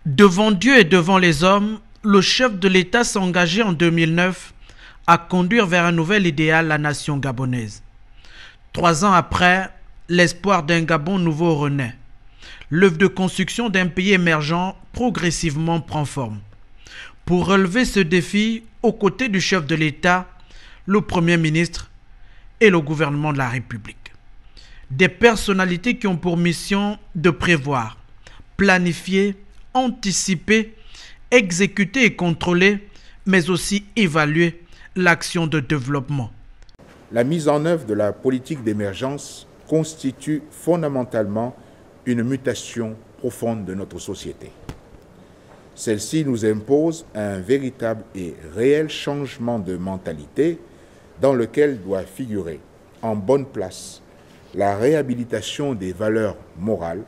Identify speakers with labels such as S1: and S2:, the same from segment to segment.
S1: Devant Dieu et devant les hommes, le chef de l'État s'est engagé en 2009 à conduire vers un nouvel idéal la nation gabonaise. 3 ans après, l'espoir d'un Gabon nouveau renaît. L'œuvre de construction d'un pays émergent progressivement prend forme. Pour relever ce défi, aux côtés du chef de l'État, le Premier ministre et le gouvernement de la République. Des personnalités qui ont pour mission de prévoir, planifier, anticiper, exécuter et contrôler, mais aussi évaluer l'action de développement.
S2: La mise en œuvre de la politique d'émergence constitue fondamentalement une mutation profonde de notre société. Celle-ci nous impose un véritable et réel changement de mentalité dans lequel doit figurer en bonne place la réhabilitation des valeurs morales,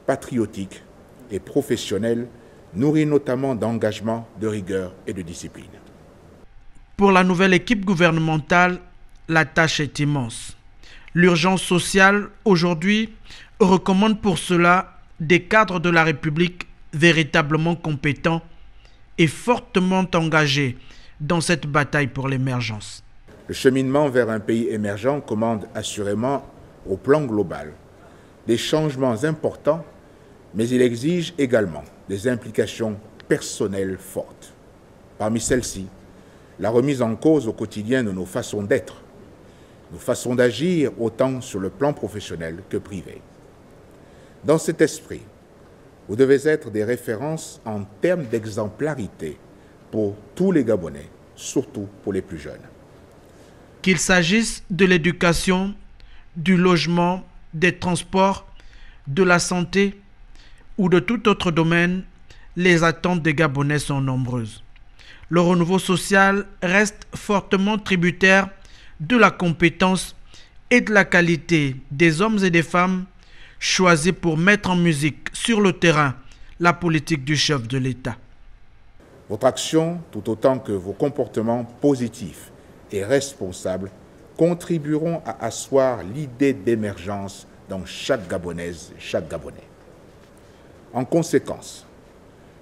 S2: patriotiques et professionnelles, nourries notamment d'engagement, de rigueur et de discipline.
S1: Pour la nouvelle équipe gouvernementale, la tâche est immense. L'urgence sociale, aujourd'hui, recommande pour cela des cadres de la République véritablement compétents et fortement engagés dans cette bataille pour l'émergence.
S2: Le cheminement vers un pays émergent commande assurément, au plan global, des changements importants, mais il exige également des implications personnelles fortes. Parmi celles-ci, la remise en cause au quotidien de nos façons d'être, nos façons d'agir autant sur le plan professionnel que privé. Dans cet esprit, vous devez être des références en termes d'exemplarité pour tous les Gabonais, surtout pour les plus jeunes.
S1: Qu'il s'agisse de l'éducation, du logement, des transports, de la santé ou de tout autre domaine, les attentes des Gabonais sont nombreuses. Le renouveau social reste fortement tributaire de la compétence et de la qualité des hommes et des femmes choisis pour mettre en musique sur le terrain la politique du chef de l'État.
S2: Votre action, tout autant que vos comportements positifs et responsables, contribueront à asseoir l'idée d'émergence dans chaque Gabonaise, chaque Gabonais. En conséquence,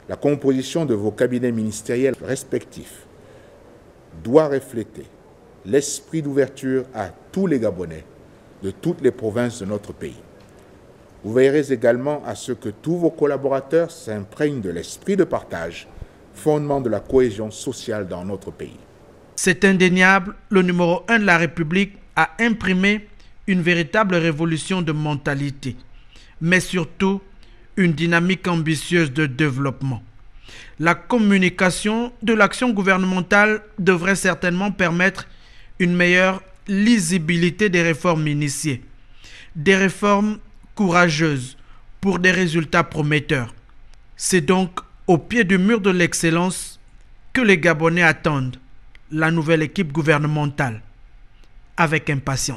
S2: la composition de vos cabinets ministériels respectifs doit refléter l'esprit d'ouverture à tous les Gabonais de toutes les provinces de notre pays. Vous veillerez également à ce que tous vos collaborateurs s'imprègnent de l'esprit de partage, fondement de la cohésion sociale dans notre pays.
S1: C'est indéniable, le numéro 1 de la République a imprimé une véritable révolution de mentalité, mais surtout une dynamique ambitieuse de développement. La communication de l'action gouvernementale devrait certainement permettre une meilleure lisibilité des réformes initiées, des réformes courageuses pour des résultats prometteurs. C'est donc au pied du mur de l'excellence que les Gabonais attendent la nouvelle équipe gouvernementale avec impatience.